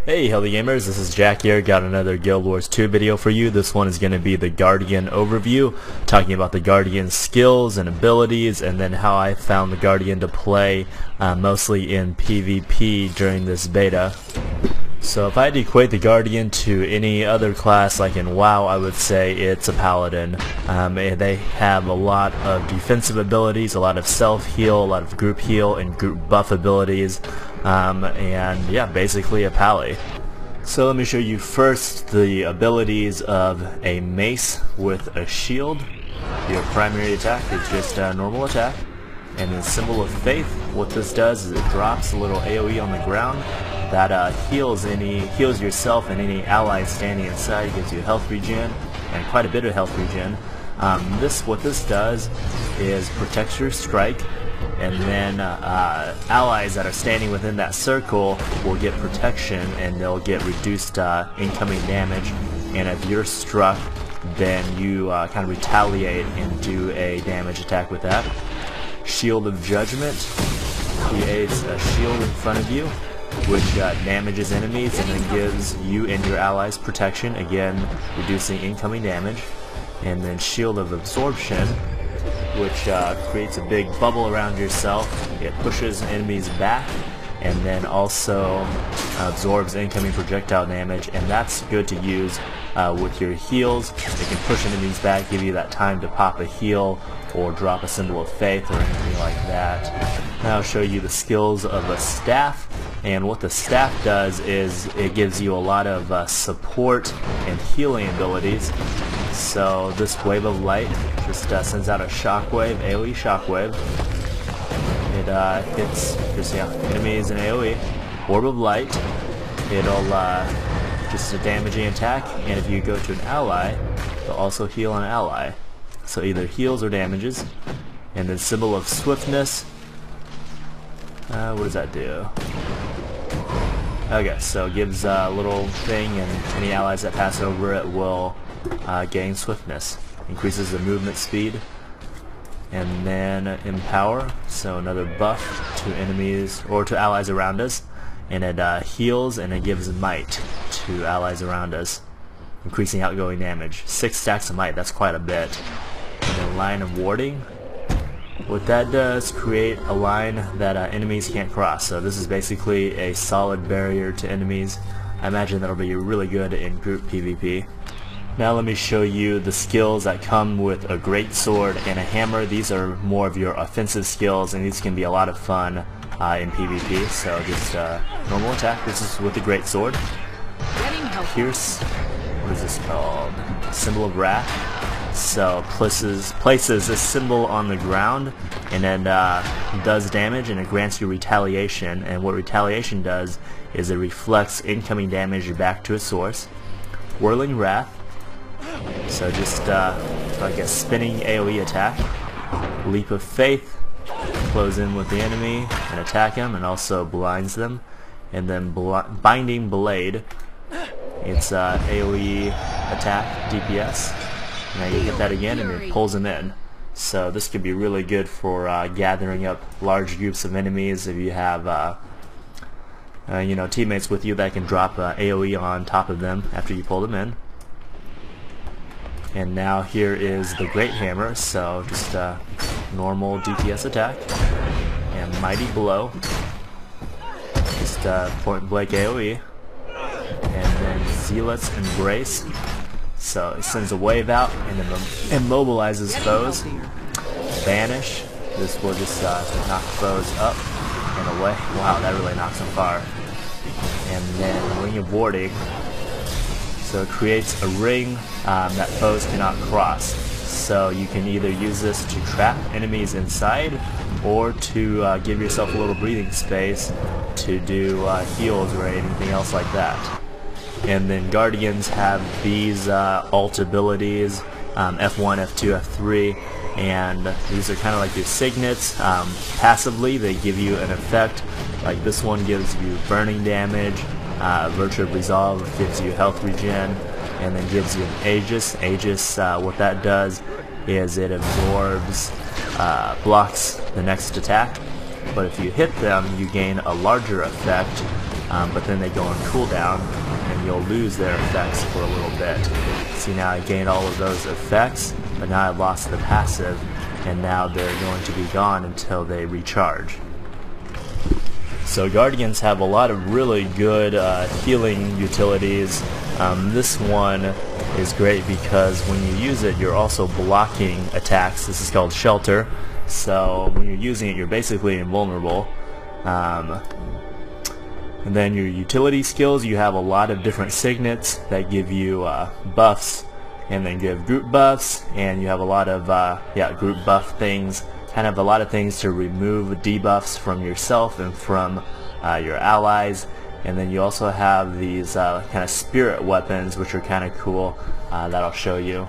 Hey healthy gamers, this is Jack here. Got another Guild Wars 2 video for you. This one is going to be the Guardian overview, talking about the Guardian's skills and abilities, and then how I found the Guardian to play mostly in PvP during this beta. So if I had to equate the Guardian to any other class like in WoW, I would say it's a Paladin. They have a lot of defensive abilities, a lot of self-heal, a lot of group heal, and group buff abilities. And yeah, basically a pally. So let me show you first the abilities of a mace with a shield. Your primary attack is just a normal attack. And the symbol of faith, what this does is it drops a little AoE on the ground that heals yourself and any allies standing inside, gives you health regen and quite a bit of health regen. What this does is protects your strike, and then allies that are standing within that circle will get protection and they'll get reduced incoming damage, and if you're struck then you kind of retaliate and do a damage attack with that. Shield of Judgment creates a shield in front of you which damages enemies and then gives you and your allies protection, again reducing incoming damage. And then Shield of Absorption, which creates a big bubble around yourself. It pushes enemies back and then also absorbs incoming projectile damage, and that's good to use with your heals. It can push enemies back, give you that time to pop a heal or drop a symbol of faith or anything like that. Now I'll show you the skills of a staff, and what the staff does is it gives you a lot of support and healing abilities. So this Wave of Light just sends out a shockwave, AoE shockwave. It hits just enemies in AoE. Orb of Light, it'll just a damaging attack, and if you go to an ally, it'll also heal an ally. So either heals or damages. And then Symbol of Swiftness, what does that do? Okay, so it gives a little thing, and any allies that pass over it will gain swiftness. Increases the movement speed. And then Empower, so another buff to enemies or to allies around us, and it heals and it gives might to allies around us, increasing outgoing damage. 6 stacks of might, that's quite a bit. And then Line of Warding, what that does, create a line that enemies can't cross. So this is basically a solid barrier to enemies. I imagine that'll be really good in group PvP. Now let me show you the skills that come with a great sword and a hammer. These are more of your offensive skills, and these can be a lot of fun in PvP. So just normal attack. This is with the great sword. Pierce. What is this called? Symbol of Wrath. So places a symbol on the ground and then does damage, and it grants you retaliation. And what retaliation does is it reflects incoming damage back to its source. Whirling Wrath. So just like a spinning AoE attack. Leap of Faith, close in with the enemy and attack him and also blinds them. And then Binding Blade, it's AoE attack, DPS. Now you hit that again and it pulls them in. So this could be really good for gathering up large groups of enemies if you have teammates with you that can drop AoE on top of them after you pull them in. And now here is the Great Hammer, so just a normal DPS attack. And Mighty Blow, just point blank AoE. And then Zealot's Embrace, so it sends a wave out and then immobilizes foes. Banish, this will just knock foes up and away. Wow, that really knocks them far. And then Ring of Warding. So it creates a ring that foes cannot cross. So you can either use this to trap enemies inside or to give yourself a little breathing space to do heals or anything else like that. And then Guardians have these alt abilities, F1, F2, F3, and these are kind of like your signets. Passively they give you an effect, like this one gives you burning damage. Virtue of Resolve gives you health regen, and then gives you an Aegis. Aegis, what that does is it absorbs, blocks the next attack, but if you hit them you gain a larger effect but then they go on cooldown and you'll lose their effects for a little bit. See, now I gained all of those effects, but now I lost the passive, and now they're going to be gone until they recharge. So Guardians have a lot of really good healing utilities. This one is great because when you use it, you're also blocking attacks. This is called Shelter. So when you're using it, you're basically invulnerable. And then your utility skills, you have a lot of different signets that give you buffs, and then give group buffs, and you have a lot of group buff things, kind of a lot of things to remove debuffs from yourself and from your allies. And then you also have these kind of spirit weapons, which are kind of cool, that I'll show you.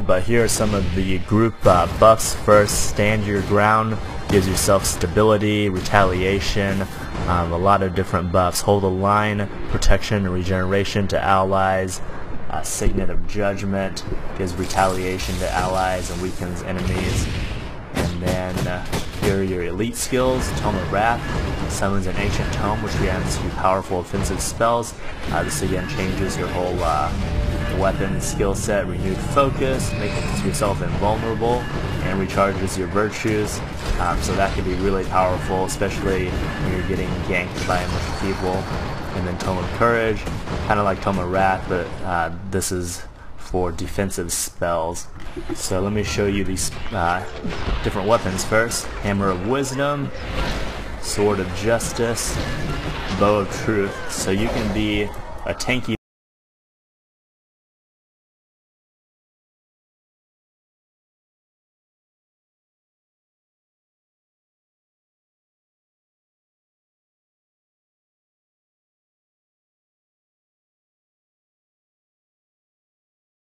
But here are some of the group buffs. First, Stand Your Ground gives yourself stability, retaliation, a lot of different buffs. Hold the Line, protection and regeneration to allies. Signet of Judgment gives retaliation to allies and weakens enemies. And then here are your elite skills. Tome of Wrath summons an ancient tome which grants you powerful offensive spells. This again changes your whole weapon skill set. Renewed Focus makes yourself invulnerable and recharges your virtues. So that can be really powerful, especially when you're getting ganked by a bunch of people. And then Tome of Courage, kind of like Tome of Wrath, but this is for defensive spells. So let me show you these different weapons first. Hammer of Wisdom, Sword of Justice, Bow of Truth. So you can be a tanky